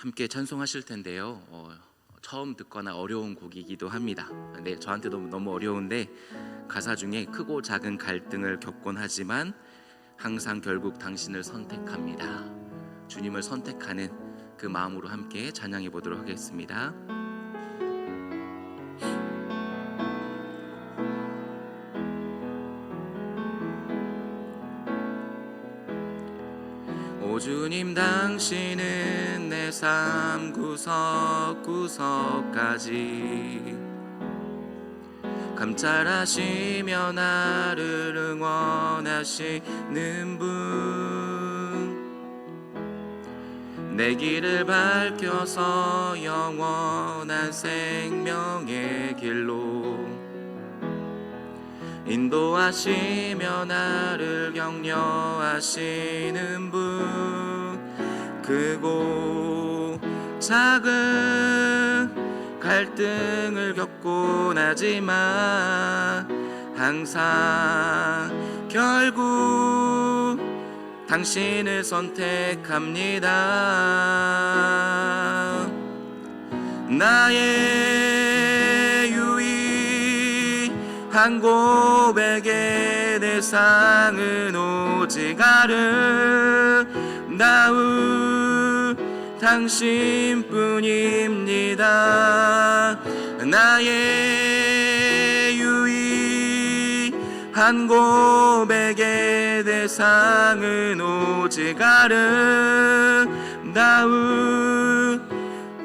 함께 찬송하실 텐데요. 처음 듣거나 어려운 곡이기도 합니다. 네, 저한테도 너무 어려운데 가사 중에 크고 작은 갈등을 겪곤 하지만 항상 결국 당신을 선택합니다. 주님을 선택하는 그 마음으로 함께 찬양해 보도록 하겠습니다. 오 주님, 당신은 내 삶 구석구석까지 감찰하시며 나를 응원하시는 분, 내 길을 밝혀서 영원한 생명의 길로 인도하시며 나를 격려하시는 분, 크고 작은 갈등을 겪곤 하지만 항상 결국 당신을 선택합니다. 나의 유일한 고백의 대상은 오직 아름다운 당신뿐입니다. 나의 유일한 고백의 대상은 오직 아름다운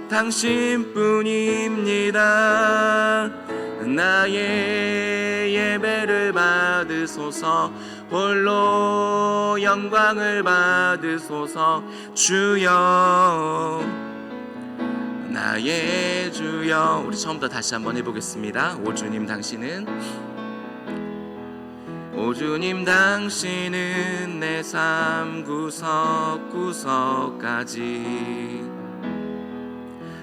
당신뿐입니다. 나의 예배를 받으소서, 홀로 영광을 받으소서. 주여, 나의 주여. 우리 처음부터 다시 한번 해보겠습니다. 오 주님, 당신은, 오 주님, 당신은 내 삶 구석구석까지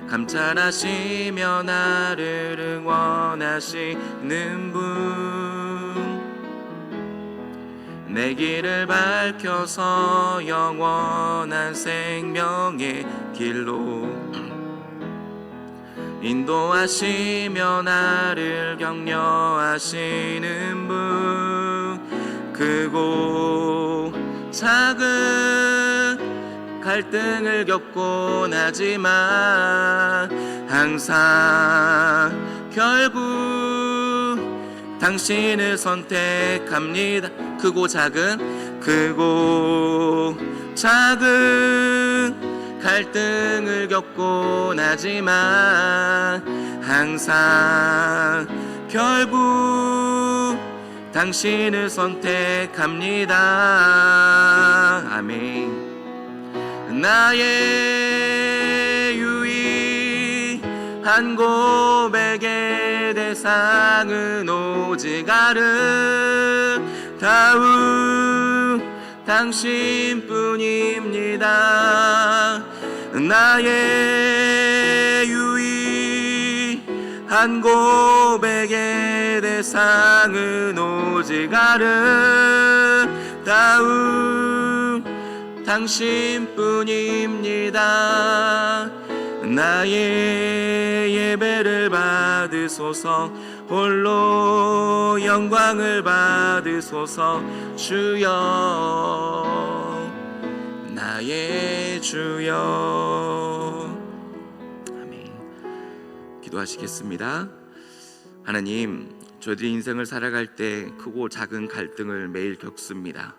감찰하시며 나를 응원하시는 분, 내 길을 밝혀서 영원한 생명의 길로 인도하시며 나를 격려하시는 분, 크고 작은 갈등을 겪곤 하지만 항상 결국 당신을 선택합니다. 크고 작은 갈등을 겪곤 하지만 항상 결국 당신을 선택합니다. 아멘. 나의 유일한 고백의 대상은 오직 아름다운 당신뿐입니다. 나의 유일한 고백의 대상은 오직 아름다운 당신뿐입니다. 나의 예배를 받으소서, 홀로 영광을 받으소서. 주여, 나의 주여. 아멘. 기도하시겠습니다. 하나님, 저희들이 인생을 살아갈 때 크고 작은 갈등을 매일 겪습니다.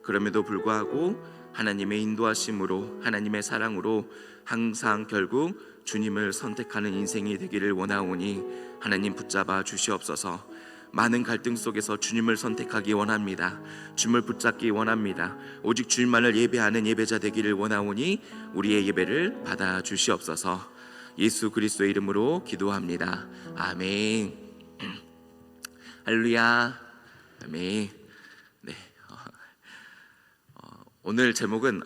그럼에도 불구하고 하나님의 인도하심으로, 하나님의 사랑으로 항상 결국 주님을 선택하는 인생이 되기를 원하오니 하나님 붙잡아 주시옵소서. 많은 갈등 속에서 주님을 선택하기 원합니다. 주님을 붙잡기 원합니다. 오직 주님만을 예배하는 예배자 되기를 원하오니 우리의 예배를 받아 주시옵소서. 예수 그리스도의 이름으로 기도합니다. 아멘. 할렐루야. 아멘. 네. 오늘 제목은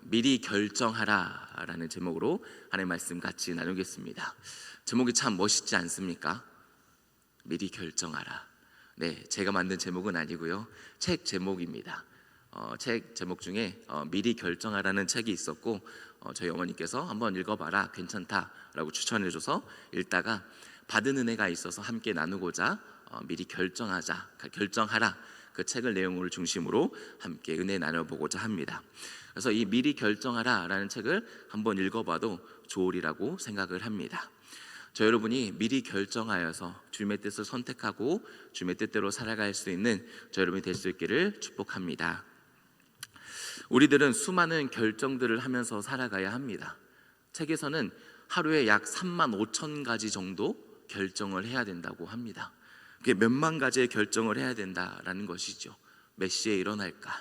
미리 결정하라 라는 제목으로 하나님의 말씀 같이 나누겠습니다. 제목이 참 멋있지 않습니까? 미리 결정하라. 네, 제가 만든 제목은 아니고요, 책 제목입니다. 책 제목 중에 미리 결정하라는 책이 있었고 저희 어머니께서 한번 읽어봐라, 괜찮다라고 추천해줘서 읽다가 받은 은혜가 있어서 함께 나누고자 미리 결정하라, 그 책을 내용을 중심으로 함께 은혜 나눠보고자 합니다. 그래서 이 미리 결정하라라는 책을 한번 읽어봐도 좋으리라고 생각을 합니다. 저 여러분이 미리 결정하여서 주님의 뜻을 선택하고 주님의 뜻대로 살아갈 수 있는 저 여러분이 될 수 있기를 축복합니다. 우리들은 수많은 결정들을 하면서 살아가야 합니다. 책에서는 하루에 약 3만 5천 가지 정도 결정을 해야 된다고 합니다. 그게 몇만 가지의 결정을 해야 된다라는 것이죠. 몇 시에 일어날까?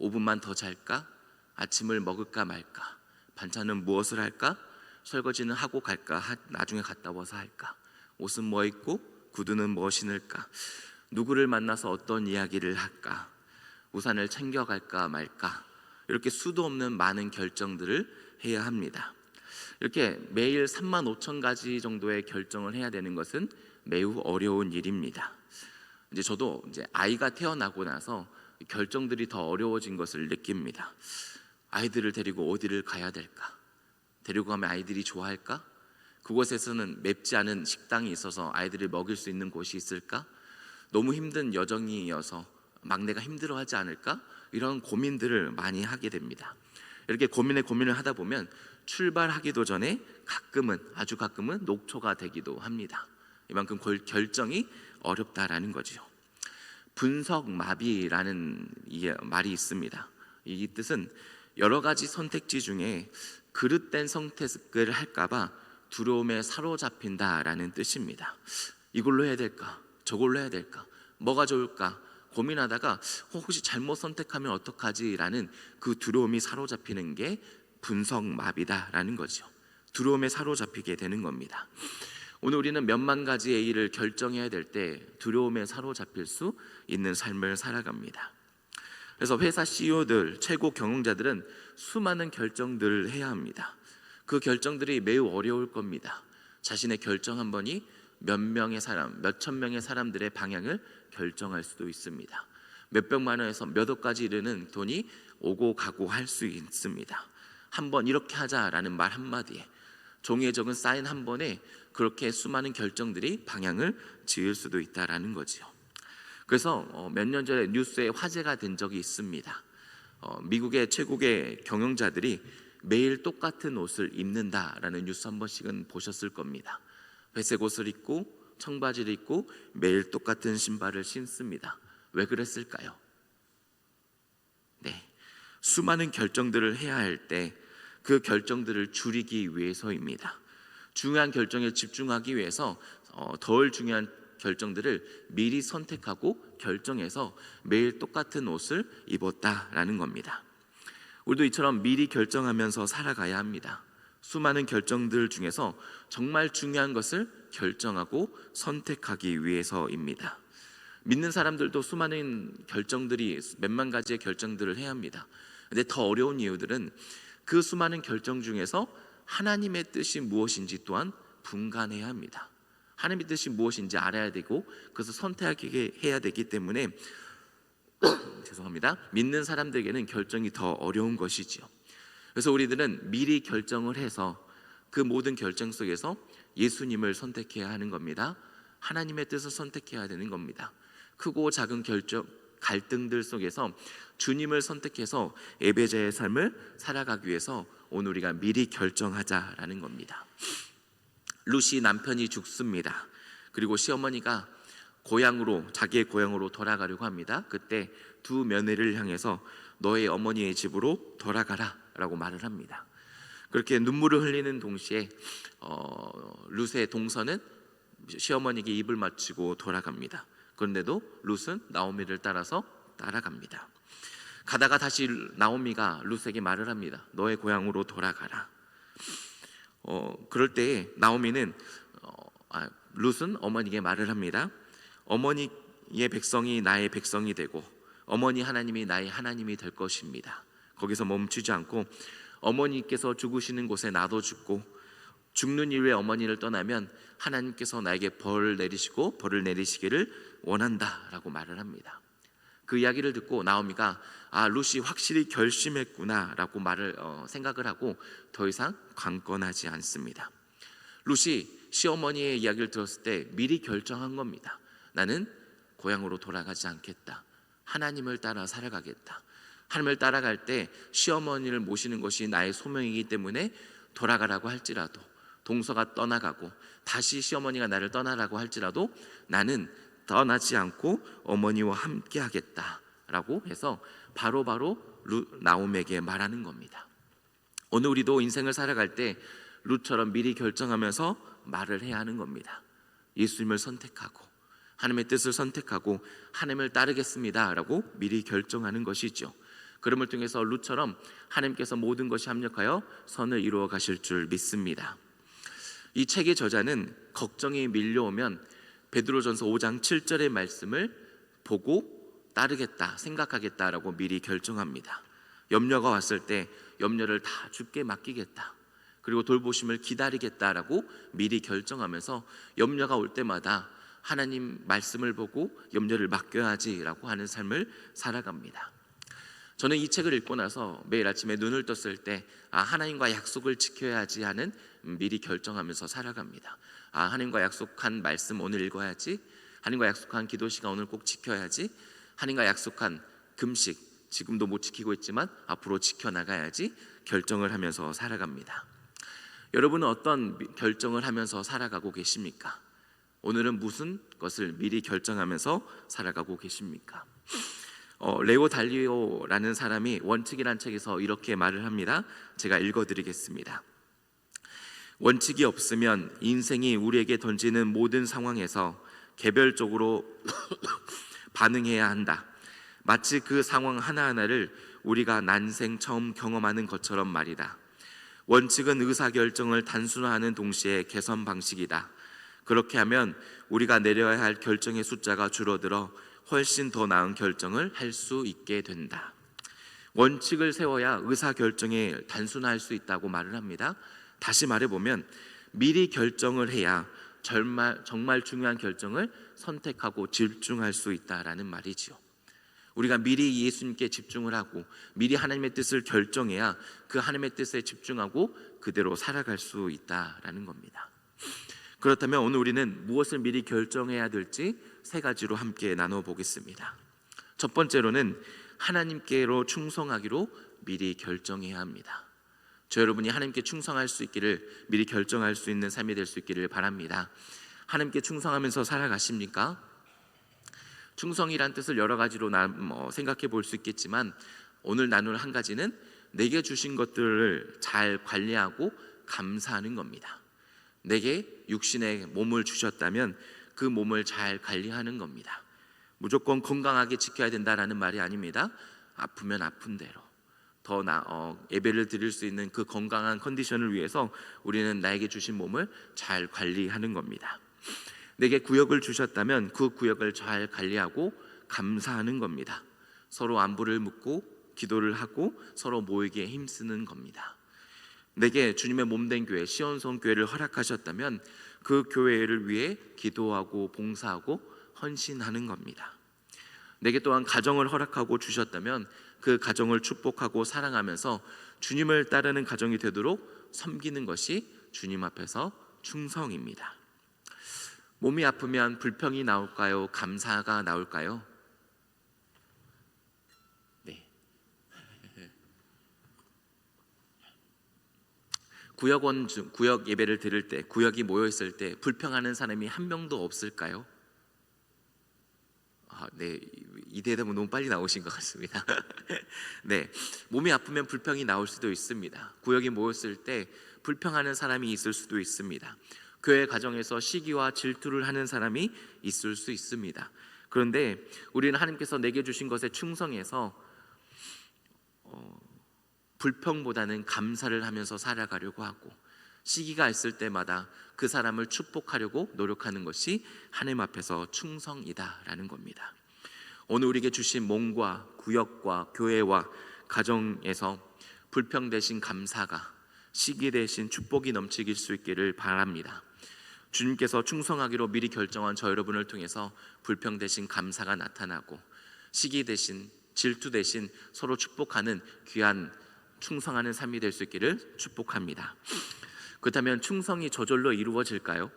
5분만 더 잘까? 아침을 먹을까 말까? 반찬은 무엇을 할까? 설거지는 하고 갈까? 나중에 갔다 와서 할까? 옷은 뭐 입고 구두는 뭐 신을까? 누구를 만나서 어떤 이야기를 할까? 우산을 챙겨갈까 말까? 이렇게 수도 없는 많은 결정들을 해야 합니다. 이렇게 매일 3만 5천 가지 정도의 결정을 해야 되는 것은 매우 어려운 일입니다. 저도 아이가 태어나고 나서 결정들이 더 어려워진 것을 느낍니다. 아이들을 데리고 어디를 가야 될까? 데리고 가면 아이들이 좋아할까? 그곳에서는 맵지 않은 식당이 있어서 아이들을 먹일 수 있는 곳이 있을까? 너무 힘든 여정이어서 막내가 힘들어하지 않을까? 이런 고민들을 많이 하게 됩니다. 이렇게 고민을 하다 보면 출발하기도 전에 아주 가끔은 녹초가 되기도 합니다. 이만큼 결정이 어렵다라는 거죠. 분석마비라는 말이 있습니다. 이 뜻은 여러 가지 선택지 중에 그릇된 선택을 할까봐 두려움에 사로잡힌다라는 뜻입니다. 이걸로 해야 될까? 저걸로 해야 될까? 뭐가 좋을까? 고민하다가 혹시 잘못 선택하면 어떡하지? 라는 그 두려움이 사로잡히는 게 분석마비다라는 거죠. 두려움에 사로잡히게 되는 겁니다. 오늘 우리는 몇만 가지의 일을 결정해야 될 때 두려움에 사로잡힐 수 있는 삶을 살아갑니다. 그래서 회사 CEO들, 최고 경영자들은 수많은 결정들을 해야 합니다. 그 결정들이 매우 어려울 겁니다. 자신의 결정 한 번이 몇천 명의 사람들의 방향을 결정할 수도 있습니다. 몇백만 원에서 몇 억까지 이르는 돈이 오고 가고 할 수 있습니다. 한번 이렇게 하자라는 말 한마디에, 종이에 적은 사인 한 번에 그렇게 수많은 결정들이 방향을 지을 수도 있다라는 거지요. 그래서 몇 년 전에 뉴스에 화제가 된 적이 있습니다. 미국의 최고의 경영자들이 매일 똑같은 옷을 입는다라는 뉴스 한 번씩은 보셨을 겁니다. 회색 옷을 입고 청바지를 입고 매일 똑같은 신발을 신습니다. 왜 그랬을까요? 수많은 결정들을 해야 할 때 그 결정들을 줄이기 위해서입니다. 중요한 결정에 집중하기 위해서 덜 중요한 결정들을 미리 선택하고 결정해서 매일 똑같은 옷을 입었다라는 겁니다. 우리도 이처럼 미리 결정하면서 살아가야 합니다. 수많은 결정들 중에서 정말 중요한 것을 결정하고 선택하기 위해서입니다. 믿는 사람들도 수많은 결정들이 몇만 가지의 결정들을 해야 합니다. 근데 더 어려운 이유들은 그 수많은 결정 중에서 하나님의 뜻이 무엇인지 또한 분간해야 합니다. 하나님의 뜻이 무엇인지 알아야 되고 그래서 선택해야 되기 때문에 죄송합니다. 믿는 사람들에게는 결정이 더 어려운 것이지요. 그래서 우리들은 미리 결정을 해서 그 모든 결정 속에서 예수님을 선택해야 하는 겁니다. 하나님의 뜻을 선택해야 되는 겁니다. 크고 작은 갈등들 속에서 주님을 선택해서 예배자의 삶을 살아가기 위해서 오늘 우리가 미리 결정하자라는 겁니다. 루시 남편이 죽습니다. 그리고 시어머니가 자기의 고향으로 돌아가려고 합니다. 그때 두 며느리를 향해서 너의 어머니의 집으로 돌아가라 라고 말을 합니다. 그렇게 눈물을 흘리는 동시에 룻의 동서는 시어머니에게 입을 맞추고 돌아갑니다. 그런데도 룻은 나오미를 따라서 따라갑니다. 가다가 다시 나오미가 룻에게 말을 합니다. 너의 고향으로 돌아가라. 그럴 때에 룻은 어머니에게 말을 합니다. 어머니의 백성이 나의 백성이 되고 어머니 하나님이 나의 하나님이 될 것입니다. 거기서 멈추지 않고 어머니께서 죽으시는 곳에 나도 죽고 죽는 이후에 어머니를 떠나면 하나님께서 나에게 벌을 내리시기를 원한다라고 말을 합니다. 그 이야기를 듣고 나오미가 룻이 확실히 결심했구나라고 생각을 하고 더 이상 강권하지 않습니다. 룻이 시어머니의 이야기를 들었을 때 미리 결정한 겁니다. 나는 고향으로 돌아가지 않겠다. 하나님을 따라 살아가겠다. 하나님을 따라갈 때 시어머니를 모시는 것이 나의 소명이기 때문에 돌아가라고 할지라도, 동서가 떠나가고 다시 시어머니가 나를 떠나라고 할지라도 나는 떠나지 않고 어머니와 함께 하겠다라고 해서 바로바로 나옴에게 말하는 겁니다. 오늘 우리도 인생을 살아갈 때 룻처럼 미리 결정하면서 말을 해야 하는 겁니다. 예수님을 선택하고 하나님의 뜻을 선택하고 하나님을 따르겠습니다 라고 미리 결정하는 것이죠. 그럼을 통해서 룻처럼 하나님께서 모든 것이 합력하여 선을 이루어 가실 줄 믿습니다. 이 책의 저자는 걱정이 밀려오면 베드로전서 5장 7절의 말씀을 보고 따르겠다, 생각하겠다라고 미리 결정합니다. 염려가 왔을 때 염려를 다 주께 맡기겠다, 그리고 돌보심을 기다리겠다라고 미리 결정하면서 염려가 올 때마다 하나님 말씀을 보고 염려를 맡겨야지라고 하는 삶을 살아갑니다. 저는 이 책을 읽고 나서 매일 아침에 눈을 떴을 때 하나님과 약속을 지켜야지 하는 미리 결정하면서 살아갑니다. 하나님과 약속한 말씀 오늘 읽어야지, 하나님과 약속한 기도 시간 오늘 꼭 지켜야지, 하나님과 약속한 금식 지금도 못 지키고 있지만 앞으로 지켜나가야지 결정을 하면서 살아갑니다. 여러분은 어떤 결정을 하면서 살아가고 계십니까? 오늘은 무슨 것을 미리 결정하면서 살아가고 계십니까? 레오 달리오라는 사람이 원칙이란 책에서 이렇게 말을 합니다. 제가 읽어드리겠습니다. 원칙이 없으면 인생이 우리에게 던지는 모든 상황에서 개별적으로 반응해야 한다. 마치 그 상황 하나하나를 우리가 난생 처음 경험하는 것처럼 말이다. 원칙은 의사결정을 단순화하는 동시에 개선 방식이다. 그렇게 하면 우리가 내려야 할 결정의 숫자가 줄어들어 훨씬 더 나은 결정을 할 수 있게 된다. 원칙을 세워야 의사결정에 단순화할 수 있다고 말을 합니다. 다시 말해보면 미리 결정을 해야 정말 중요한 결정을 선택하고 집중할 수 있다라는 말이지요. 우리가 미리 예수님께 집중을 하고 미리 하나님의 뜻을 결정해야 그 하나님의 뜻에 집중하고 그대로 살아갈 수 있다라는 겁니다. 그렇다면 오늘 우리는 무엇을 미리 결정해야 될지 세 가지로 함께 나눠보겠습니다. 첫 번째로는 하나님께로 충성하기로 미리 결정해야 합니다. 저 여러분이 하나님께 충성할 수 있기를 미리 결정할 수 있는 삶이 될 수 있기를 바랍니다. 하나님께 충성하면서 살아가십니까? 충성이란 뜻을 여러 가지로 생각해 볼 수 있겠지만 오늘 나눌 한 가지는 내게 주신 것들을 잘 관리하고 감사하는 겁니다. 내게 육신의 몸을 주셨다면 그 몸을 잘 관리하는 겁니다. 무조건 건강하게 지켜야 된다라는 말이 아닙니다. 아프면 아픈 대로 더 예배를 드릴 수 있는 그 건강한 컨디션을 위해서 우리는 나에게 주신 몸을 잘 관리하는 겁니다. 내게 구역을 주셨다면 그 구역을 잘 관리하고 감사하는 겁니다. 서로 안부를 묻고 기도를 하고 서로 모이기에 힘쓰는 겁니다. 내게 주님의 몸된 교회 시온성 교회를 허락하셨다면 그 교회를 위해 기도하고 봉사하고 헌신하는 겁니다. 내게 또한 가정을 허락하고 주셨다면 그 가정을 축복하고 사랑하면서 주님을 따르는 가정이 되도록 섬기는 것이 주님 앞에서 충성입니다. 몸이 아프면 불평이 나올까요? 감사가 나올까요? 네. 구역 예배를 드릴 때, 구역이 모여 있을 때 불평하는 사람이 한 명도 없을까요? 네, 이 대답은 너무 빨리 나오신 것 같습니다. 네, 몸이 아프면 불평이 나올 수도 있습니다. 구역이 모였을 때 불평하는 사람이 있을 수도 있습니다. 교회 가정에서 시기와 질투를 하는 사람이 있을 수 있습니다. 그런데 우리는 하나님께서 내게 주신 것에 충성해서 불평보다는 감사를 하면서 살아가려고 하고 시기가 있을 때마다 그 사람을 축복하려고 노력하는 것이 하나님 앞에서 충성이다라는 겁니다. 오늘 우리에게 주신 몸과 구역과 교회와 가정에서 불평 대신 감사가, 시기 대신 축복이 넘치길 수 있기를 바랍니다. 주님께서 충성하기로 미리 결정한 저 여러분을 통해서 불평 대신 감사가 나타나고 시기 대신 질투 대신 서로 축복하는 귀한 충성하는 삶이 될 수 있기를 축복합니다. 그렇다면 충성이 저절로 이루어질까요?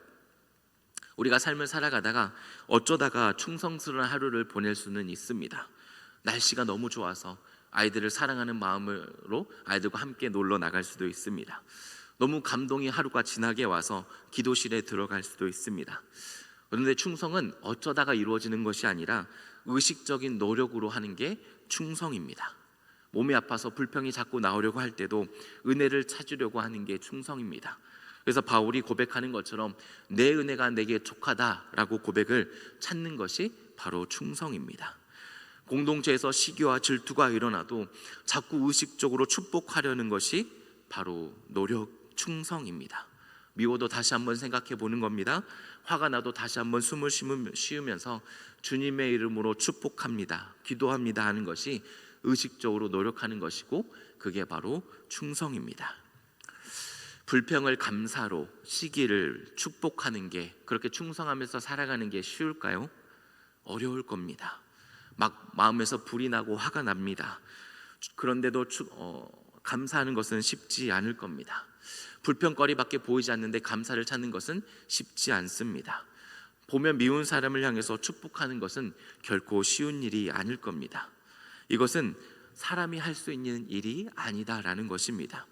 우리가 삶을 살아가다가 어쩌다가 충성스러운 하루를 보낼 수는 있습니다. 날씨가 너무 좋아서 아이들을 사랑하는 마음으로 아이들과 함께 놀러 나갈 수도 있습니다. 너무 감동이 하루가 지나게 와서 기도실에 들어갈 수도 있습니다. 그런데 충성은 어쩌다가 이루어지는 것이 아니라 의식적인 노력으로 하는 게 충성입니다. 몸이 아파서 불평이 자꾸 나오려고 할 때도 은혜를 찾으려고 하는 게 충성입니다. 그래서 바울이 고백하는 것처럼 내 은혜가 내게 족하다라고 고백을 찾는 것이 바로 충성입니다. 공동체에서 시기와 질투가 일어나도 자꾸 의식적으로 축복하려는 것이 바로 노력, 충성입니다. 미워도 다시 한번 생각해 보는 겁니다. 화가 나도 다시 한번 숨을 쉬우면서 주님의 이름으로 축복합니다, 기도합니다 하는 것이 의식적으로 노력하는 것이고, 그게 바로 충성입니다. 불평을 감사로, 시기를 축복하는 게, 그렇게 충성하면서 살아가는 게 쉬울까요? 어려울 겁니다. 막 마음에서 불이 나고 화가 납니다. 그런데도 감사하는 것은 쉽지 않을 겁니다. 불평거리밖에 보이지 않는데 감사를 찾는 것은 쉽지 않습니다. 보면 미운 사람을 향해서 축복하는 것은 결코 쉬운 일이 아닐 겁니다. 이것은 사람이 할 수 있는 일이 아니다라는 것입니다.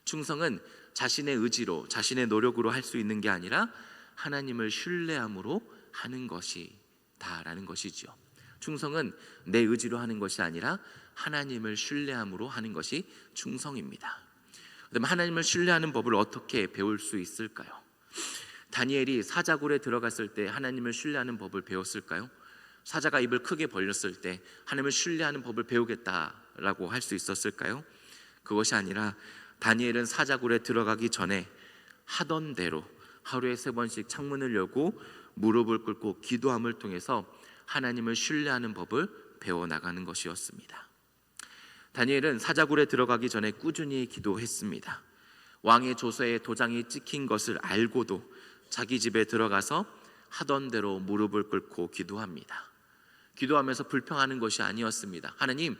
충성은 자신의 의지로, 자신의 노력으로 할 수 있는 게 아니라 하나님을 신뢰함으로 하는 것이다라는 것이죠. 충성은 내 의지로 하는 것이 아니라 하나님을 신뢰함으로 하는 것이 충성입니다. 그다음에 하나님을 신뢰하는 법을 어떻게 배울 수 있을까요? 다니엘이 사자굴에 들어갔을 때 하나님을 신뢰하는 법을 배웠을까요? 사자가 입을 크게 벌렸을 때 하나님을 신뢰하는 법을 배우겠다라고 할 수 있었을까요? 그것이 아니라 다니엘은 사자굴에 들어가기 전에 하던 대로 하루에 3번씩 창문을 열고 무릎을 꿇고 기도함을 통해서 하나님을 신뢰하는 법을 배워나가는 것이었습니다. 다니엘은 사자굴에 들어가기 전에 꾸준히 기도했습니다. 왕의 조서에 도장이 찍힌 것을 알고도 자기 집에 들어가서 하던 대로 무릎을 꿇고 기도합니다. 기도하면서 불평하는 것이 아니었습니다. 하나님,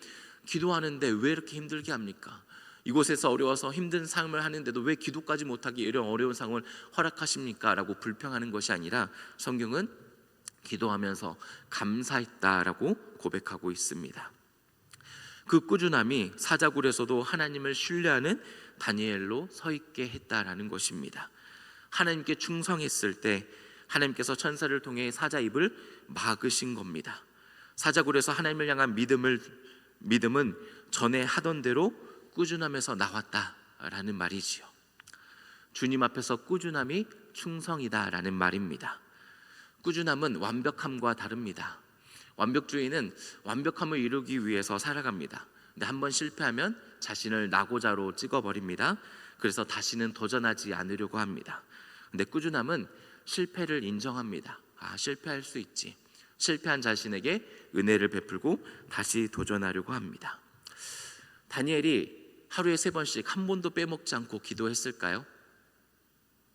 기도하는데 왜 이렇게 힘들게 합니까? 이곳에서 어려워서 힘든 삶을 하는데도 왜 기도까지 못하게 이런 어려운 상황을 허락하십니까? 라고 불평하는 것이 아니라 성경은 기도하면서 감사했다라고 고백하고 있습니다. 그 꾸준함이 사자굴에서도 하나님을 신뢰하는 다니엘로 서 있게 했다라는 것입니다. 하나님께 충성했을 때 하나님께서 천사를 통해 사자 입을 막으신 겁니다. 사자굴에서 하나님을 향한 믿음은 전에 하던 대로 꾸준하면서 나왔다라는 말이지요. 주님 앞에서 꾸준함이 충성이다라는 말입니다. 꾸준함은 완벽함과 다릅니다. 완벽주의는 완벽함을 이루기 위해서 살아갑니다. 근데 한번 실패하면 자신을 낙오자로 찍어버립니다. 그래서 다시는 도전하지 않으려고 합니다. 근데 꾸준함은 실패를 인정합니다. 실패할 수 있지. 실패한 자신에게 은혜를 베풀고 다시 도전하려고 합니다. 다니엘이 하루에 3번씩 한 번도 빼먹지 않고 기도했을까요?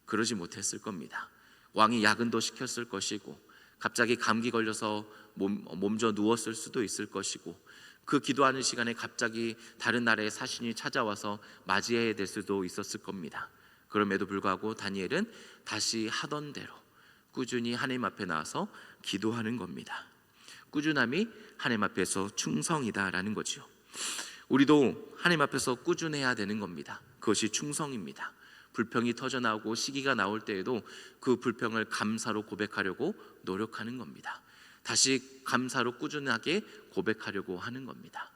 그러지 못했을 겁니다. 왕이 야근도 시켰을 것이고, 갑자기 감기 걸려서 몸져 누웠을 수도 있을 것이고, 그 기도하는 시간에 갑자기 다른 나라의 사신이 찾아와서 맞이해야 될 수도 있었을 겁니다. 그럼에도 불구하고 다니엘은 다시 하던 대로 꾸준히 하나님 앞에 나와서 기도하는 겁니다. 꾸준함이 하나님 앞에서 충성이다라는 거죠. 우리도 하나님 앞에서 꾸준해야 되는 겁니다. 그것이 충성입니다. 불평이 터져나오고 시기가 나올 때에도 그 불평을 감사로 고백하려고 노력하는 겁니다. 다시 감사로 꾸준하게 고백하려고 하는 겁니다.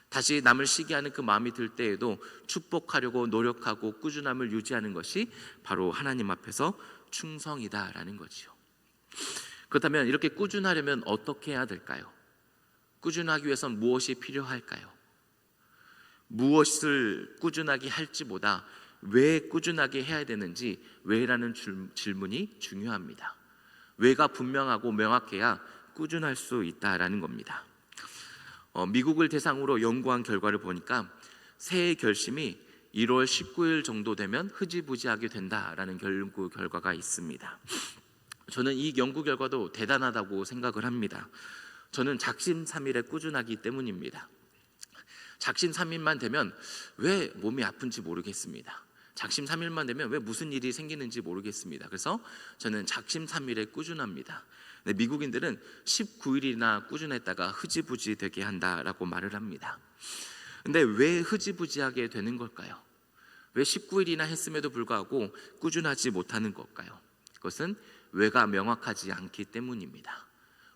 다시 남을 시기하는 그 마음이 들 때에도 축복하려고 노력하고 꾸준함을 유지하는 것이 바로 하나님 앞에서 충성이다라는 거지요. 그렇다면 이렇게 꾸준하려면 어떻게 해야 될까요? 꾸준하기 위해선 무엇이 필요할까요? 무엇을 꾸준하게 할지보다 왜 꾸준하게 해야 되는지 왜라는 질문이 중요합니다. 왜가 분명하고 명확해야 꾸준할 수 있다라는 겁니다. 미국을 대상으로 연구한 결과를 보니까 새해 결심이 1월 19일 정도 되면 흐지부지하게 된다라는 연구 결과가 있습니다. 저는 이 연구 결과도 대단하다고 생각을 합니다. 저는 작심삼일에 꾸준하기 때문입니다. 작심삼일만 되면 왜 몸이 아픈지 모르겠습니다. 작심삼일만 되면 왜 무슨 일이 생기는지 모르겠습니다. 그래서 저는 작심삼일에 꾸준합니다. 미국인들은 19일이나 꾸준했다가 흐지부지 되게 한다라고 말을 합니다. 근데 왜 흐지부지하게 되는 걸까요? 왜 19일이나 했음에도 불구하고 꾸준하지 못하는 걸까요? 그것은 왜가 명확하지 않기 때문입니다.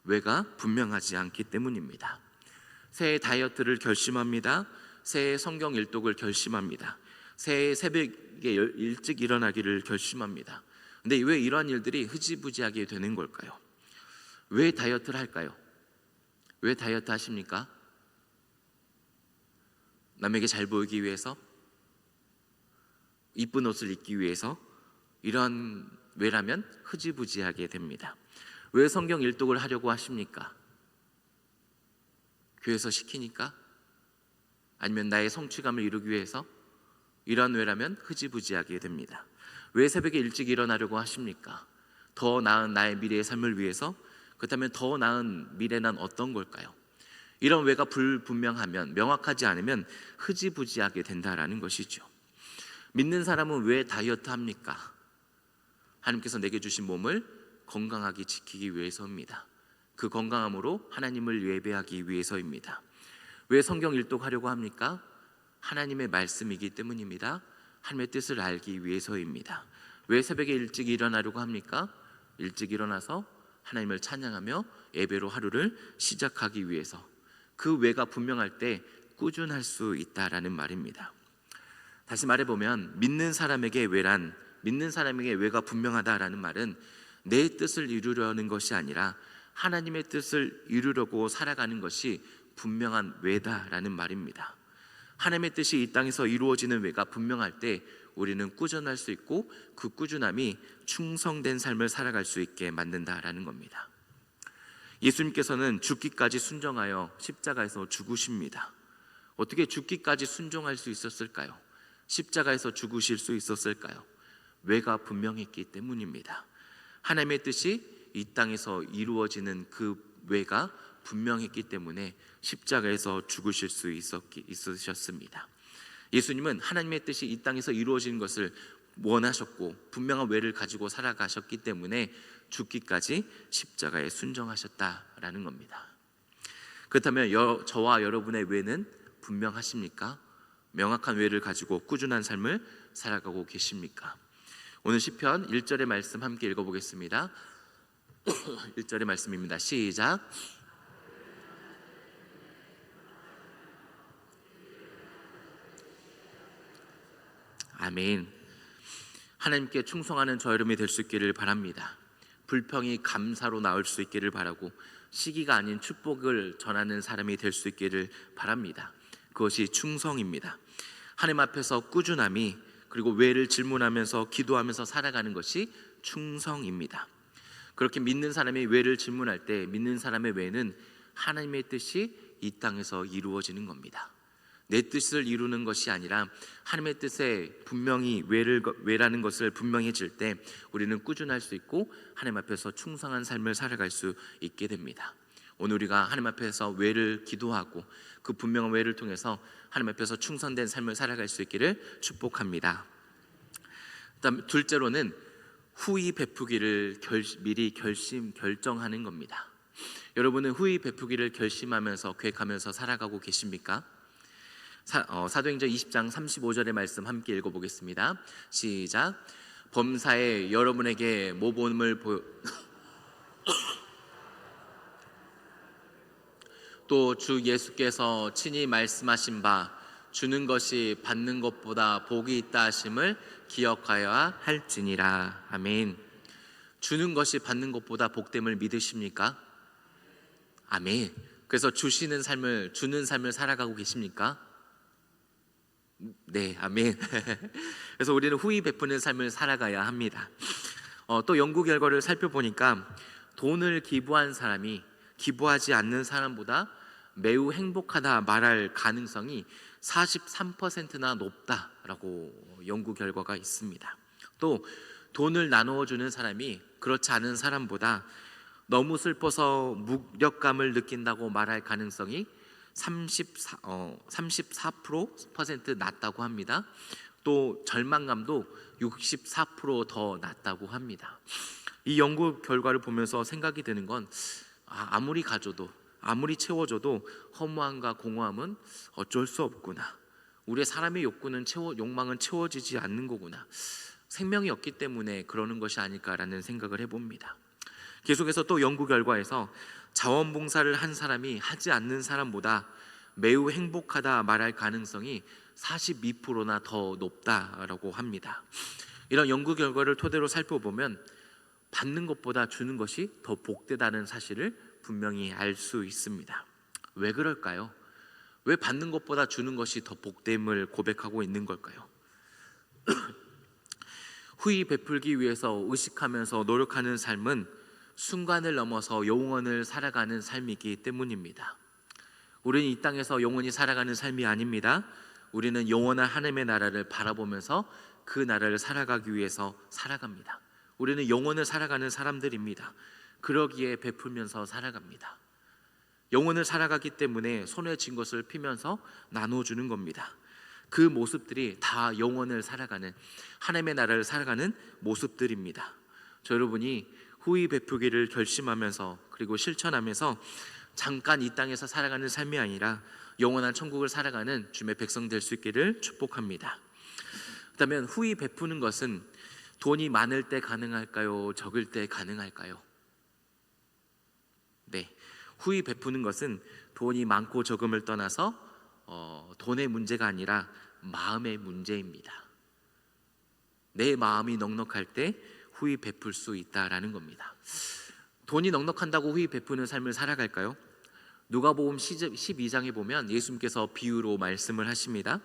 왜가 분명하지 않기 때문입니다. 새해 다이어트를 결심합니다. 새해 성경 일독을 결심합니다. 새해 새벽에 일찍 일어나기를 결심합니다. 근데 왜 이러한 일들이 흐지부지하게 되는 걸까요? 왜 다이어트를 할까요? 왜 다이어트 하십니까? 남에게 잘 보이기 위해서? 이쁜 옷을 입기 위해서? 이런 왜라면 흐지부지하게 됩니다. 왜 성경 일독을 하려고 하십니까? 교회에서 시키니까? 아니면 나의 성취감을 이루기 위해서? 이런 왜라면 흐지부지하게 됩니다. 왜 새벽에 일찍 일어나려고 하십니까? 더 나은 나의 미래의 삶을 위해서? 그렇다면 더 나은 미래는 어떤 걸까요? 이런 왜가 불분명하면, 명확하지 않으면 흐지부지하게 된다라는 것이죠. 믿는 사람은 왜 다이어트 합니까? 하나님께서 내게 주신 몸을 건강하게 지키기 위해서입니다. 그 건강함으로 하나님을 예배하기 위해서입니다. 왜 성경 일독하려고 합니까? 하나님의 말씀이기 때문입니다. 하나님의 뜻을 알기 위해서입니다. 왜 새벽에 일찍 일어나려고 합니까? 일찍 일어나서 하나님을 찬양하며 예배로 하루를 시작하기 위해서. 그 왜가 분명할 때 꾸준할 수 있다라는 말입니다. 다시 말해보면 믿는 사람에게 왜란, 믿는 사람에게 왜가 분명하다라는 말은 내 뜻을 이루려는 것이 아니라 하나님의 뜻을 이루려고 살아가는 것이 분명한 왜다라는 말입니다. 하나님의 뜻이 이 땅에서 이루어지는 왜가 분명할 때 우리는 꾸준할 수 있고 그 꾸준함이 충성된 삶을 살아갈 수 있게 만든다라는 겁니다. 예수님께서는 죽기까지 순종하여 십자가에서 죽으십니다. 어떻게 죽기까지 순종할 수 있었을까요? 십자가에서 죽으실 수 있었을까요? 왜가 분명했기 때문입니다. 하나님의 뜻이 이 땅에서 이루어지는 그 왜가 분명했기 때문에 십자가에서 죽으실 수 있으셨습니다. 예수님은 하나님의 뜻이 이 땅에서 이루어지는 것을 원하셨고 분명한 왜를 가지고 살아가셨기 때문에 죽기까지 십자가에 순종하셨다라는 겁니다. 그렇다면 저와 여러분의 왜는 분명하십니까? 명확한 왜를 가지고 꾸준한 삶을 살아가고 계십니까? 오늘 시편 1절의 말씀 함께 읽어보겠습니다. 1절의 말씀입니다. 시작. 아멘. 하나님께 충성하는 저 여러분이 될 수 있기를 바랍니다. 불평이 감사로 나올 수 있기를 바라고 시기가 아닌 축복을 전하는 사람이 될 수 있기를 바랍니다. 그것이 충성입니다. 하나님 앞에서 꾸준함이, 그리고 왜를 질문하면서 기도하면서 살아가는 것이 충성입니다. 그렇게 믿는 사람이 왜를 질문할 때 믿는 사람의 왜는 하나님의 뜻이 이 땅에서 이루어지는 겁니다. 내 뜻을 이루는 것이 아니라 하나님의 뜻에 분명히 왜라는 것을 분명해질 때 우리는 꾸준할 수 있고 하나님 앞에서 충성한 삶을 살아갈 수 있게 됩니다. 오늘 우리가 하나님 앞에서 왜를 기도하고 그 분명한 왜를 통해서 하나님 앞에서 충성된 삶을 살아갈 수 있기를 축복합니다. 그다음 둘째로는 후히 베푸기를 미리 결정하는 겁니다. 여러분은 후히 베푸기를 결심하면서 계획하면서 살아가고 계십니까? 사도행전 20장 35절의 말씀 함께 읽어보겠습니다. 시작. 범사에 여러분에게 모범을 또 주 예수께서 친히 말씀하신 바 주는 것이 받는 것보다 복이 있다 하심을 기억하여야 할지니라. 아멘. 주는 것이 받는 것보다 복됨을 믿으십니까? 아멘. 그래서 주는 삶을 살아가고 계십니까? 네, 아멘. 그래서 우리는 후히 베푸는 삶을 살아가야 합니다. 또 연구 결과를 살펴보니까 돈을 기부한 사람이 기부하지 않는 사람보다 매우 행복하다 말할 가능성이 43%나 높다라고 연구 결과가 있습니다. 또 돈을 나누어 주는 사람이 그렇지 않은 사람보다 너무 슬퍼서 무력감을 느낀다고 말할 가능성이 34% 낮다고 합니다. 또 절망감도 64%더 낮다고 합니다. 이 연구 결과를 보면서 생각이 드는 건 아무리 가져도 아무리 채워줘도 허무함과 공허함은 어쩔 수 없구나. 우리의 사람의 욕망은 채워지지 않는 거구나. 생명이 없기 때문에 그러는 것이 아닐까라는 생각을 해봅니다. 계속해서 또 연구 결과에서 자원봉사를 한 사람이 하지 않는 사람보다 매우 행복하다 말할 가능성이 42%나 더 높다라고 합니다. 이런 연구 결과를 토대로 살펴보면 받는 것보다 주는 것이 더 복되다는 사실을 분명히 알 수 있습니다. 왜 그럴까요? 왜 받는 것보다 주는 것이 더 복됨을 고백하고 있는 걸까요? 후히 베풀기 위해서 의식하면서 노력하는 삶은 순간을 넘어서 영원을 살아가는 삶이기 때문입니다. 우리는 이 땅에서 영원히 살아가는 삶이 아닙니다. 우리는 영원한 하나님의 나라를 바라보면서 그 나라를 살아가기 위해서 살아갑니다. 우리는 영원을 살아가는 사람들입니다. 그러기에 베풀면서 살아갑니다. 영혼을 살아가기 때문에 손에 쥔 것을 피면서 나눠주는 겁니다. 그 모습들이 다 영혼을 살아가는 하나님의 나라를 살아가는 모습들입니다. 저 여러분이 후히 베푸기를 결심하면서 그리고 실천하면서 잠깐 이 땅에서 살아가는 삶이 아니라 영원한 천국을 살아가는 주님의 백성 될 수 있기를 축복합니다. 그렇다면 후히 베푸는 것은 돈이 많을 때 가능할까요? 적을 때 가능할까요? 네, 후히 베푸는 것은 돈이 많고 적음을 떠나서 돈의 문제가 아니라 마음의 문제입니다. 내 마음이 넉넉할 때 후히 베풀 수 있다라는 겁니다. 돈이 넉넉한다고 후히 베푸는 삶을 살아갈까요? 누가복음 12장에 보면 예수님께서 비유로 말씀을 하십니다.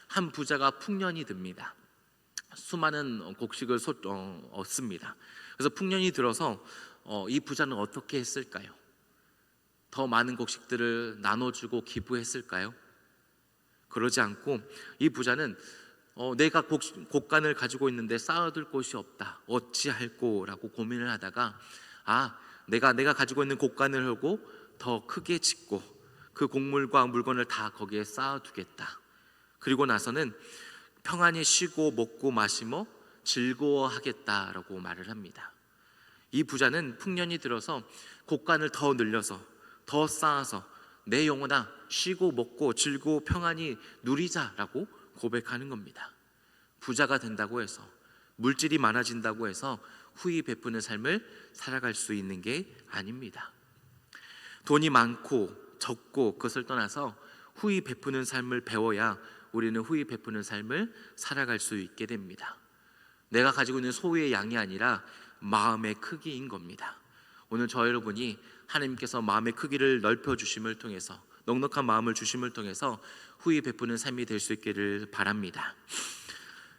한 부자가 풍년이 듭니다. 수많은 곡식을 얻습니다. 그래서 풍년이 들어서 이 부자는 어떻게 했을까요? 더 많은 곡식들을 나눠주고 기부했을까요? 그러지 않고 이 부자는 내가 곡간을 가지고 있는데 쌓아둘 곳이 없다. 어찌할꼬라고 고민을 하다가 내가 가지고 있는 곡간을 하고 더 크게 짓고 그 곡물과 물건을 다 거기에 쌓아두겠다. 그리고 나서는 평안히 쉬고 먹고 마시며 즐거워하겠다라고 말을 합니다. 이 부자는 풍년이 들어서 곡간을 더 늘려서 더 쌓아서 내 영혼아 쉬고 먹고 즐거워 평안히 누리자라고 고백하는 겁니다. 부자가 된다고 해서 물질이 많아진다고 해서 후히 베푸는 삶을 살아갈 수 있는 게 아닙니다. 돈이 많고 적고 그것을 떠나서 후히 베푸는 삶을 배워야 우리는 후히 베푸는 삶을 살아갈 수 있게 됩니다. 내가 가지고 있는 소유의 양이 아니라 마음의 크기인 겁니다. 오늘 저 여러분이 하나님께서 마음의 크기를 넓혀주심을 통해서 넉넉한 마음을 주심을 통해서 후히 베푸는 삶이 될 수 있기를 바랍니다.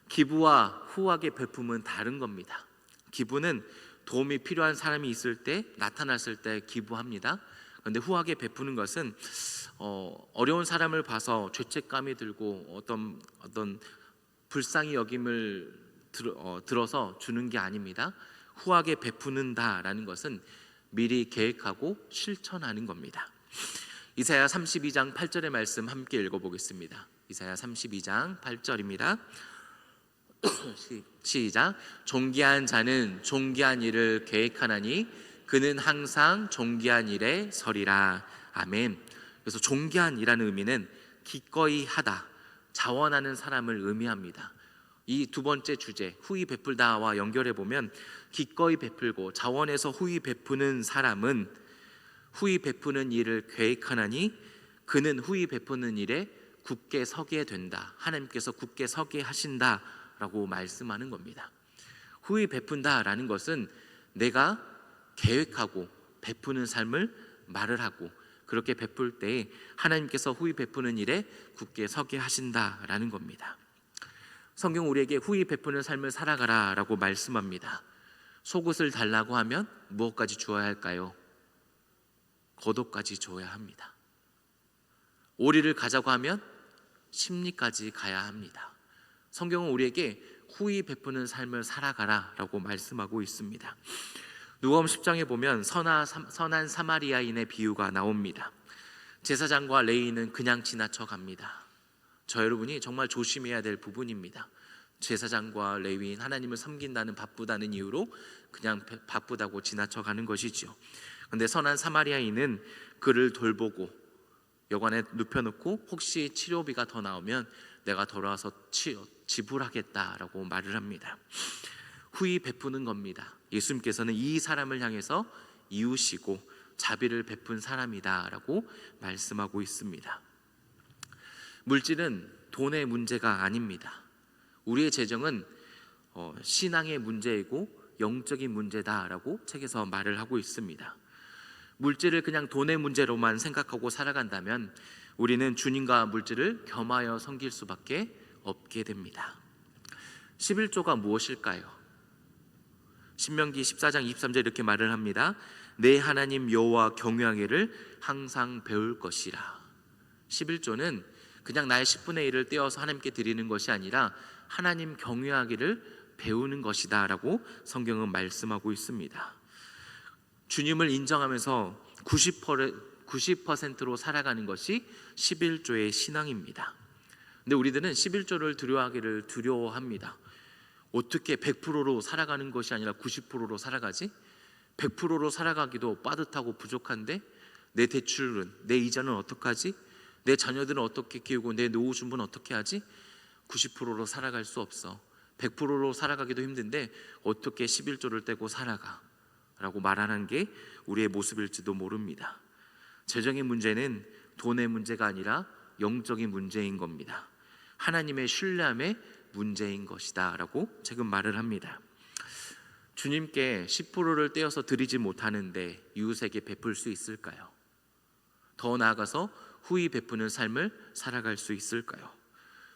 기부와 후하게 베품은 다른 겁니다. 기부는 도움이 필요한 사람이 있을 때 나타났을 때 기부합니다. 그런데 후하게 베푸는 것은 어려운 사람을 봐서 죄책감이 들고 어떤 불쌍히 여김을 들어서 주는 게 아닙니다. 후하게 베푸는다라는 것은 미리 계획하고 실천하는 겁니다. 이사야 32장 8절의 말씀 함께 읽어보겠습니다. 이사야 32장 8절입니다. 시작. 존귀한 자는 존귀한 일을 계획하나니 그는 항상 존귀한 일에 서리라. 아멘. 그래서 존귀한이라는 의미는 기꺼이 하다, 자원하는 사람을 의미합니다. 이 두 번째 주제 후히 베풀다와 연결해 보면 기꺼이 베풀고 자원해서 후히 베푸는 사람은 후히 베푸는 일을 계획하나니 그는 후히 베푸는 일에 굳게 서게 된다. 하나님께서 굳게 서게 하신다라고 말씀하는 겁니다. 후히 베푼다라는 것은 내가 계획하고 베푸는 삶을 말을 하고 그렇게 베풀 때 하나님께서 후히 베푸는 일에 굳게 서게 하신다라는 겁니다. 성경 우리에게 후히 베푸는 삶을 살아가라 라고 말씀합니다. 속옷을 달라고 하면 무엇까지 주어야 할까요? 겉옷까지 줘야 합니다. 오리를 가자고 하면 심리까지 가야 합니다. 성경은 우리에게 후히 베푸는 삶을 살아가라 라고 말씀하고 있습니다. 누가복음 10장에 보면 선한 사마리아인의 비유가 나옵니다. 제사장과 레위인은 그냥 지나쳐 갑니다. 저 여러분이 정말 조심해야 될 부분입니다. 제사장과 레위인, 하나님을 섬긴다는 바쁘다는 이유로 그냥 바쁘다고 지나쳐 가는 것이죠. 그런데 선한 사마리아인은 그를 돌보고 여관에 눕혀놓고 혹시 치료비가 더 나오면 내가 돌아와서 지불하겠다라고 말을 합니다. 후히 베푸는 겁니다. 예수님께서는 이 사람을 향해서 이웃이고 자비를 베푼 사람이다라고 말씀하고 있습니다. 물질은 돈의 문제가 아닙니다. 우리의 재정은 신앙의 문제이고 영적인 문제다라고 책에서 말을 하고 있습니다. 물질을 그냥 돈의 문제로만 생각하고 살아간다면 우리는 주님과 물질을 겸하여 섬길 수밖에 없게 됩니다. 11조가 무엇일까요? 신명기 14장 23절 이렇게 말을 합니다. 내 하나님 여호와 경외하기를 항상 배울 것이라. 11조는 그냥 나의 10분의 1을 떼어서 하나님께 드리는 것이 아니라 하나님 경외하기를 배우는 것이다 라고 성경은 말씀하고 있습니다. 주님을 인정하면서 90%로 살아가는 것이 11조의 신앙입니다. 근데 우리들은 11조를 두려워하기를 두려워합니다. 어떻게 100%로 살아가는 것이 아니라 90%로 살아가지? 100%로 살아가기도 빠듯하고 부족한데 내 대출은, 내 이자는 어떡하지? 내 자녀들은 어떻게 키우고 내 노후 준비는 어떻게 하지? 90%로 살아갈 수 없어. 100%로 살아가기도 힘든데 어떻게 11조를 떼고 살아가? 라고 말하는 게 우리의 모습일지도 모릅니다. 재정의 문제는 돈의 문제가 아니라 영적인 문제인 겁니다. 하나님의 신뢰함의 문제인 것이다 라고 지금 말을 합니다. 주님께 10%를 떼어서 드리지 못하는데 이웃에게 베풀 수 있을까요? 더 나아가서 후히 베푸는 삶을 살아갈 수 있을까요?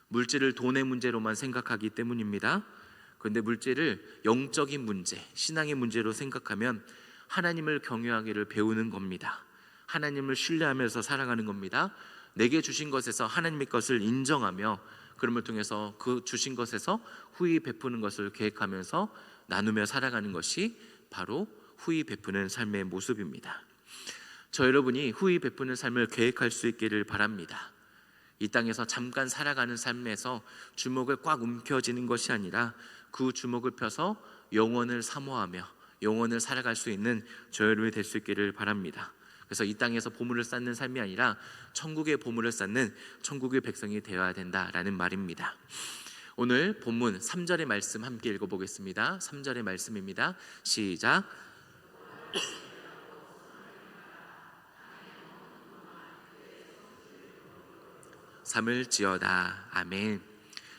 물질을 돈의 문제로만 생각하기 때문입니다. 그런데 물질을 영적인 문제, 신앙의 문제로 생각하면 하나님을 경외하기를 배우는 겁니다. 하나님을 신뢰하면서 살아가는 겁니다. 내게 주신 것에서 하나님의 것을 인정하며 그럼을 통해서 그 주신 것에서 후히 베푸는 것을 계획하면서 나누며 살아가는 것이 바로 후히 베푸는 삶의 모습입니다. 저 여러분이 후히 베푸는 삶을 계획할 수 있기를 바랍니다. 이 땅에서 잠깐 살아가는 삶에서 주먹을 꽉 움켜쥐는 것이 아니라 그 주먹을 펴서 영원을 사모하며 영원을 살아갈 수 있는 저 여러분이 될 수 있기를 바랍니다. 그래서 이 땅에서 보물을 쌓는 삶이 아니라 천국의 보물을 쌓는 천국의 백성이 되어야 된다라는 말입니다. 오늘 본문 3절의 말씀 함께 읽어보겠습니다. 3절의 말씀입니다. 시작. 삼을 지어다. 아멘.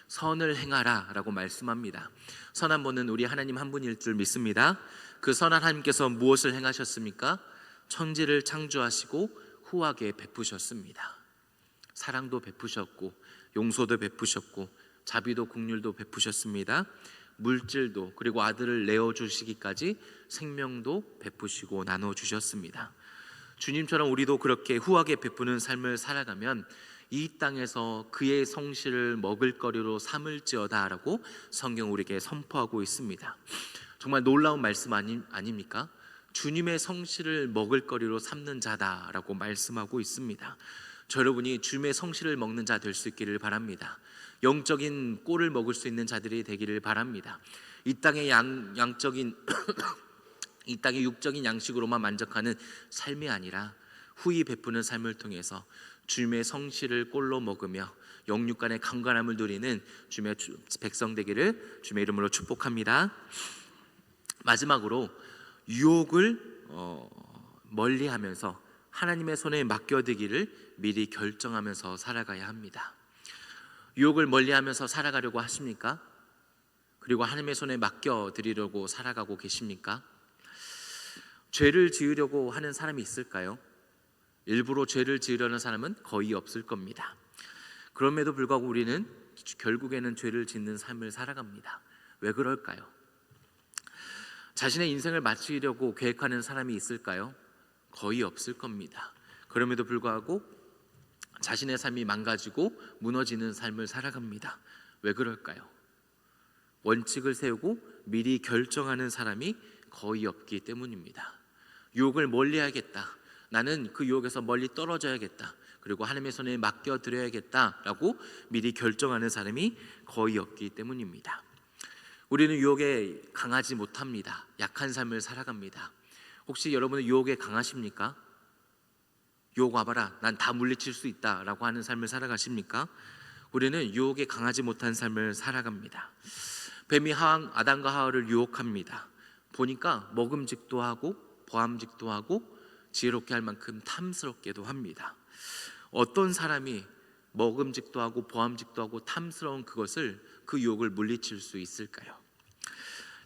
선을 행하라 라고 말씀합니다. 선한 분은 우리 하나님 한 분일 줄 믿습니다. 그 선한 하나님께서 무엇을 행하셨습니까? 천지를 창조하시고 후하게 베푸셨습니다. 사랑도 베푸셨고 용서도 베푸셨고 자비도 긍휼도 베푸셨습니다. 물질도, 그리고 아들을 내어주시기까지 생명도 베푸시고 나눠주셨습니다. 주님처럼 우리도 그렇게 후하게 베푸는 삶을 살아가면 이 땅에서 그의 성실을 먹을거리로 삼을지어다 라고 성경 우리에게 선포하고 있습니다. 정말 놀라운 말씀 아닙니까? 주님의 성실을 먹을거리로 삼는 자다라고 말씀하고 있습니다. 저 여러분이 주님의 성실을 먹는 자 될 수 있기를 바랍니다. 영적인 꼴을 먹을 수 있는 자들이 되기를 바랍니다. 이 땅의 이 땅의 육적인 양식으로만 만족하는 삶이 아니라 후히 베푸는 삶을 통해서 주님의 성실을 꼴로 먹으며 영육간의 강건함을 누리는 주님의 백성 되기를 주님의 이름으로 축복합니다. 마지막으로 유혹을 멀리하면서 하나님의 손에 맡겨두기를 미리 결정하면서 살아가야 합니다. 유혹을 멀리하면서 살아가려고 하십니까? 그리고 하나님의 손에 맡겨드리려고 살아가고 계십니까? 죄를 지으려고 하는 사람이 있을까요? 일부러 죄를 지으려는 사람은 거의 없을 겁니다. 그럼에도 불구하고 우리는 결국에는 죄를 짓는 삶을 살아갑니다. 왜 그럴까요? 자신의 인생을 마치려고 계획하는 사람이 있을까요? 거의 없을 겁니다. 그럼에도 불구하고 자신의 삶이 망가지고 무너지는 삶을 살아갑니다. 왜 그럴까요? 원칙을 세우고 미리 결정하는 사람이 거의 없기 때문입니다. 유혹을 멀리해야겠다, 나는 그 유혹에서 멀리 떨어져야겠다, 그리고 하나님의 손에 맡겨드려야겠다라고 미리 결정하는 사람이 거의 없기 때문입니다. 우리는 유혹에 강하지 못합니다. 약한 삶을 살아갑니다. 혹시 여러분은 유혹에 강하십니까? 유혹 와봐라, 난 다 물리칠 수 있다 라고 하는 삶을 살아가십니까? 우리는 유혹에 강하지 못한 삶을 살아갑니다. 뱀이 아담과 하와를 유혹합니다. 보니까 먹음직도 하고 보암직도 하고 지혜롭게 할 만큼 탐스럽게도 합니다. 어떤 사람이 먹음직도 하고 보암직도 하고 탐스러운 그 유혹을 물리칠 수 있을까요?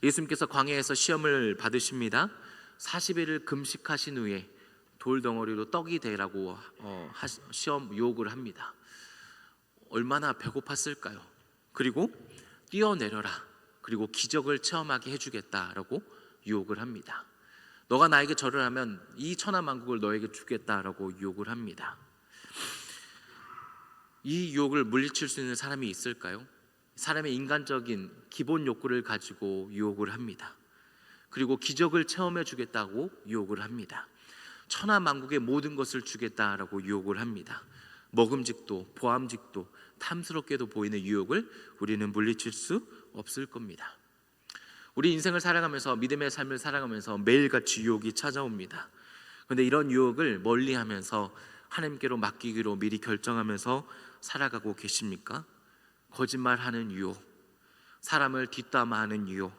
예수님께서 광야에서 시험을 받으십니다. 40일을 금식하신 후에 돌덩어리로 떡이 되라고 시험 유혹을 합니다. 얼마나 배고팠을까요? 그리고 뛰어내려라, 그리고 기적을 체험하게 해주겠다라고 유혹을 합니다. 너가 나에게 절을 하면 이 천하만국을 너에게 주겠다라고 유혹을 합니다. 이 유혹을 물리칠 수 있는 사람이 있을까요? 사람의 인간적인 기본 욕구를 가지고 유혹을 합니다. 그리고 기적을 체험해 주겠다고 유혹을 합니다. 천하만국의 모든 것을 주겠다라고 유혹을 합니다. 먹음직도 보암직도 탐스럽게도 보이는 유혹을 우리는 물리칠 수 없을 겁니다. 우리 인생을 살아가면서, 믿음의 삶을 살아가면서 매일같이 유혹이 찾아옵니다. 그런데 이런 유혹을 멀리하면서 하나님께로 맡기기로 미리 결정하면서 살아가고 계십니까? 거짓말하는 유혹, 사람을 뒷담화하는 유혹,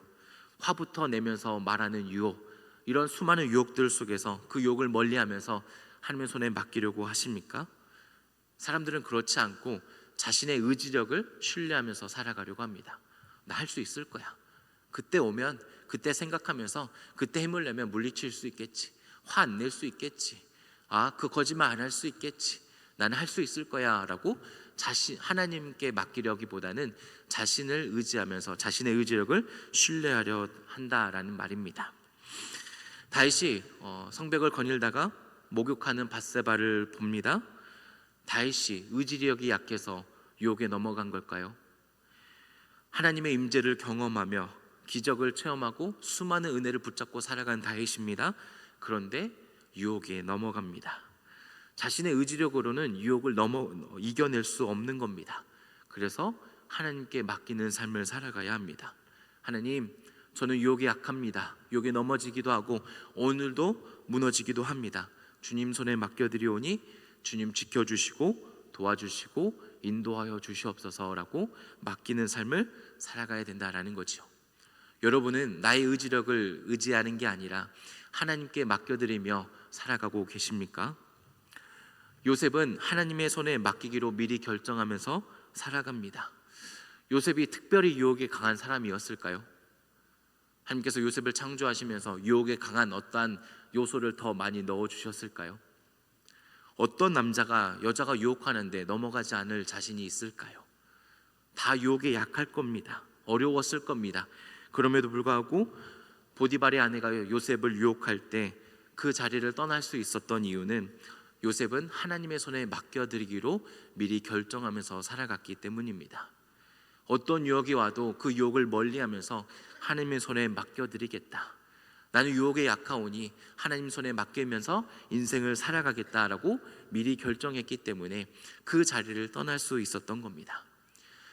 화부터 내면서 말하는 유혹, 이런 수많은 유혹들 속에서 그 유혹을 멀리하면서 하나님의 손에 맡기려고 하십니까? 사람들은 그렇지 않고 자신의 의지력을 신뢰하면서 살아가려고 합니다. 나 할 수 있을 거야. 그때 오면, 그때 생각하면서 그때 힘을 내면 물리칠 수 있겠지, 화 안 낼 수 있겠지, 그 거짓말 안 할 수 있겠지, 나는 할 수 있을 거야 라고 하나님께 맡기려기보다는 자신을 의지하면서 자신의 의지력을 신뢰하려 한다라는 말입니다. 다윗이 성벽을 거닐다가 목욕하는 밧세바를 봅니다. 다윗이 의지력이 약해서 유혹에 넘어간 걸까요? 하나님의 임재를 경험하며 기적을 체험하고 수많은 은혜를 붙잡고 살아간 다윗입니다. 그런데 유혹에 넘어갑니다. 자신의 의지력으로는 유혹을 이겨낼 수 없는 겁니다. 그래서 하나님께 맡기는 삶을 살아가야 합니다. 하나님, 저는 유혹에 약합니다. 유혹에 넘어지기도 하고 오늘도 무너지기도 합니다. 주님 손에 맡겨드리오니 주님 지켜주시고 도와주시고 인도하여 주시옵소서라고 맡기는 삶을 살아가야 된다라는 거죠. 여러분은 나의 의지력을 의지하는 게 아니라 하나님께 맡겨드리며 살아가고 계십니까? 요셉은 하나님의 손에 맡기기로 미리 결정하면서 살아갑니다. 요셉이 특별히 유혹에 강한 사람이었을까요? 하나님께서 요셉을 창조하시면서 유혹에 강한 어떠한 요소를 더 많이 넣어주셨을까요? 어떤 남자가 여자가 유혹하는데 넘어가지 않을 자신이 있을까요? 다 유혹에 약할 겁니다. 어려웠을 겁니다. 그럼에도 불구하고 보디발의 아내가 요셉을 유혹할 때 그 자리를 떠날 수 있었던 이유는 요셉은 하나님의 손에 맡겨드리기로 미리 결정하면서 살아갔기 때문입니다. 어떤 유혹이 와도 그 유혹을 멀리하면서 하나님의 손에 맡겨드리겠다, 나는 유혹에 약하오니 하나님 손에 맡기면서 인생을 살아가겠다라고 미리 결정했기 때문에 그 자리를 떠날 수 있었던 겁니다.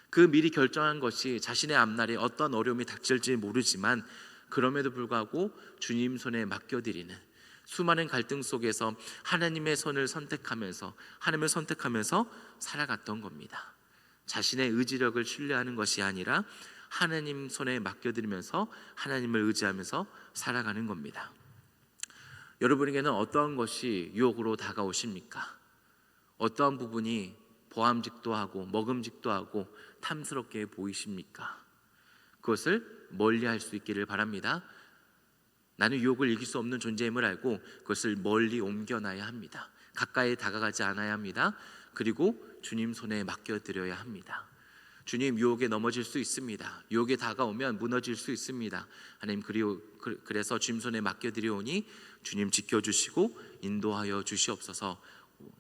그 미리 결정한 것이 자신의 앞날에 어떤 어려움이 닥칠지 모르지만 그럼에도 불구하고 주님 손에 맡겨드리는, 수많은 갈등 속에서 하나님의 손을 선택하면서 하나님을 선택하면서 살아갔던 겁니다. 자신의 의지력을 신뢰하는 것이 아니라 하나님 손에 맡겨드리면서 하나님을 의지하면서 살아가는 겁니다. 여러분에게는 어떠한 것이 유혹으로 다가오십니까? 어떠한 부분이 보암직도 하고 먹음직도 하고 탐스럽게 보이십니까? 그것을 멀리할 수 있기를 바랍니다. 나는 유혹을 이길 수 없는 존재임을 알고 그것을 멀리 옮겨놔야 합니다. 가까이 다가가지 않아야 합니다. 그리고 주님 손에 맡겨드려야 합니다. 주님, 유혹에 넘어질 수 있습니다. 유혹에 다가오면 무너질 수 있습니다. 하나님, 그래서 주님 손에 맡겨드리오니 주님 지켜주시고 인도하여 주시옵소서.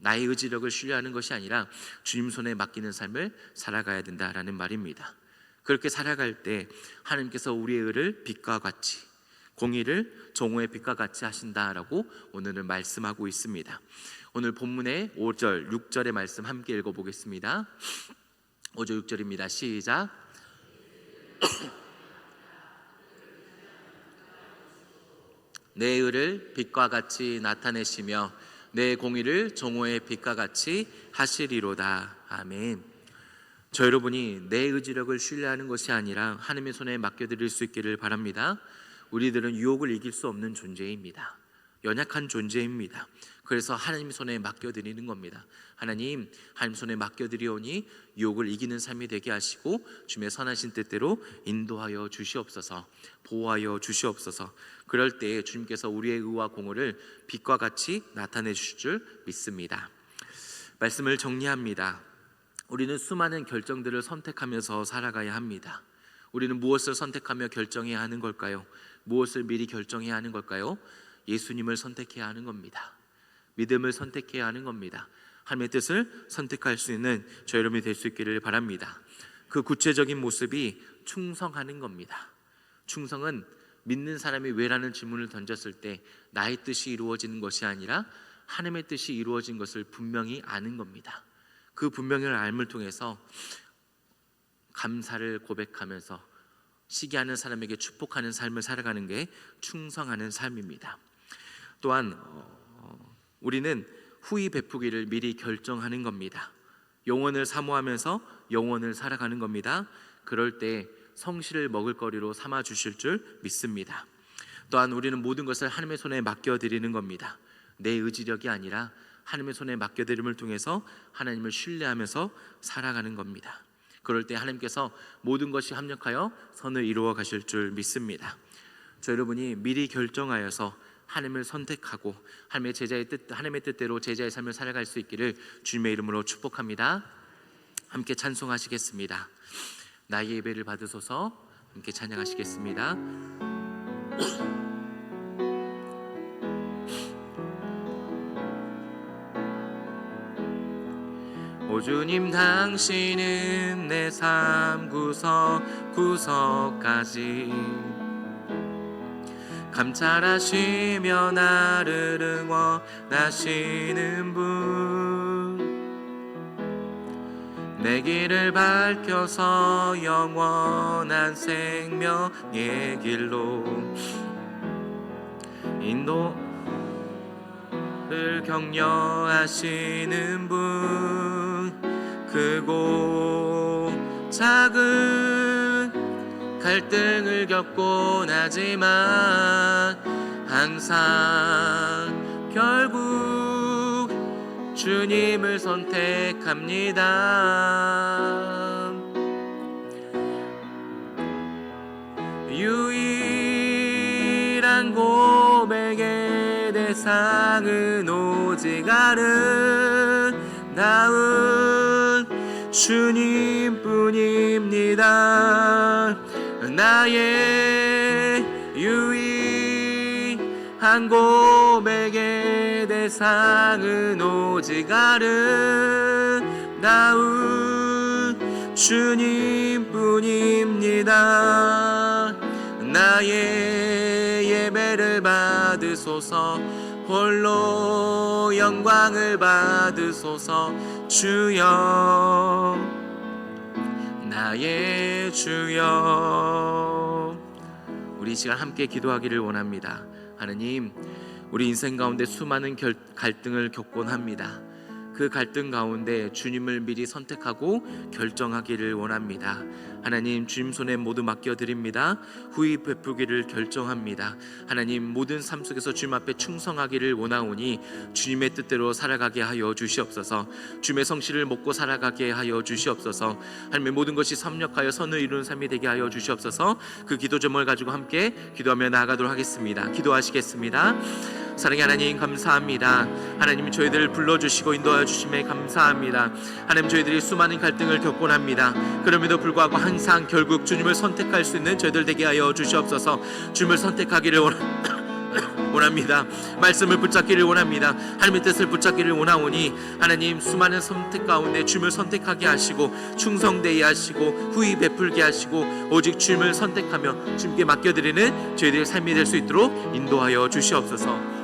나의 의지력을 신뢰하는 것이 아니라 주님 손에 맡기는 삶을 살아가야 된다라는 말입니다. 그렇게 살아갈 때 하나님께서 우리의 의를 빛과 같이 공의를 정오의 빛과 같이 하신다라고 오늘은 말씀하고 있습니다. 오늘 본문의 5절, 6절의 말씀 함께 읽어보겠습니다. 5절, 6절입니다. 시작. 내 의를 빛과 같이 나타내시며 내 공의를 정오의 빛과 같이 하시리로다. 아멘. 저 여러분이 내 의지력을 신뢰하는 것이 아니라 하나님의 손에 맡겨드릴 수 있기를 바랍니다. 우리들은 유혹을 이길 수 없는 존재입니다. 연약한 존재입니다. 그래서 하나님 손에 맡겨드리는 겁니다. 하나님 손에 맡겨드리오니 유혹을 이기는 삶이 되게 하시고 주님의 선하신 뜻대로 인도하여 주시옵소서, 보호하여 주시옵소서. 그럴 때 주님께서 우리의 의와 공의를 빛과 같이 나타내 주실 줄 믿습니다. 말씀을 정리합니다. 우리는 수많은 결정들을 선택하면서 살아가야 합니다. 우리는 무엇을 선택하며 결정해야 하는 걸까요? 무엇을 미리 결정해야 하는 걸까요? 예수님을 선택해야 하는 겁니다. 믿음을 선택해야 하는 겁니다. 하나님의 뜻을 선택할 수 있는 저 여러분이 될 수 있기를 바랍니다. 그 구체적인 모습이 충성하는 겁니다. 충성은 믿는 사람이 왜라는 질문을 던졌을 때 나의 뜻이 이루어지는 것이 아니라 하나님의 뜻이 이루어진 것을 분명히 아는 겁니다. 그 분명을 알을 통해서 감사를 고백하면서 시기하는 사람에게 축복하는 삶을 살아가는 게 충성하는 삶입니다. 또한 우리는 후히 베푸기를 미리 결정하는 겁니다. 영원을 사모하면서 영원을 살아가는 겁니다. 그럴 때 성실을 먹을거리로 삼아 주실 줄 믿습니다. 또한 우리는 모든 것을 하나님의 손에 맡겨드리는 겁니다. 내 의지력이 아니라 하나님의 손에 맡겨드림을 통해서 하나님을 신뢰하면서 살아가는 겁니다. 그럴 때 하나님께서 모든 것이 합력하여 선을 이루어 가실 줄 믿습니다. 저 여러분이 미리 결정하여서 하나님을 선택하고 하나님의 뜻대로 제자의 삶을 살아갈 수 있기를 주님의 이름으로 축복합니다. 함께 찬송하시겠습니다. 나의 예배를 받으소서. 함께 찬양하시겠습니다. 오 주님, 당신은 내 삶 구석구석까지 감찰하시며 나를 응원하시는 분, 내 길을 밝혀서 영원한 생명의 길로 인도를 격려하시는 분, 크고 작은 갈등을 겪곤 하지만 항상 결국 주님을 선택합니다. 유일한 고백의 대상은 오직 아름다운 주님뿐입니다. 나의 유일한 고백의 대상은 오직 아름다운 주님뿐입니다. 나의 예배를 받으소서, 홀로 영광을 받으소서. 주여, 나의 주여. 우리 이 시간 함께 기도하기를 원합니다. 하나님, 우리 인생 가운데 수많은 갈등을 겪곤 합니다. 그 갈등 가운데 주님을 미리 선택하고 결정하기를 원합니다. 하나님, 주님 손에 모두 맡겨드립니다. 후히 베푸기를 결정합니다. 하나님, 모든 삶 속에서 주님 앞에 충성하기를 원하오니 주님의 뜻대로 살아가게 하여 주시옵소서. 주님의 성실을 먹고 살아가게 하여 주시옵소서. 하나님의 모든 것이 섭력하여 선을 이루는 삶이 되게 하여 주시옵소서. 그 기도 제목을 가지고 함께 기도하며 나아가도록 하겠습니다. 기도하시겠습니다. 사랑의 하나님, 감사합니다. 하나님, 저희들을 불러주시고 인도하여 주심에 감사합니다. 하나님, 저희들이 수많은 갈등을 겪곤 합니다. 그럼에도 불구하고 항상 결국 주님을 선택할 수 있는 저희들 되게 하여 주시옵소서. 주님을 선택하기를 원합니다. 원합니다. 말씀을 붙잡기를 원합니다. 하나님의 뜻을 붙잡기를 원하오니 하나님 수많은 선택 가운데 주님을 선택하게 하시고 충성되게 하시고 후히 베풀게 하시고 오직 주님을 선택하며 주님께 맡겨드리는 저희들의 삶이 될 수 있도록 인도하여 주시옵소서.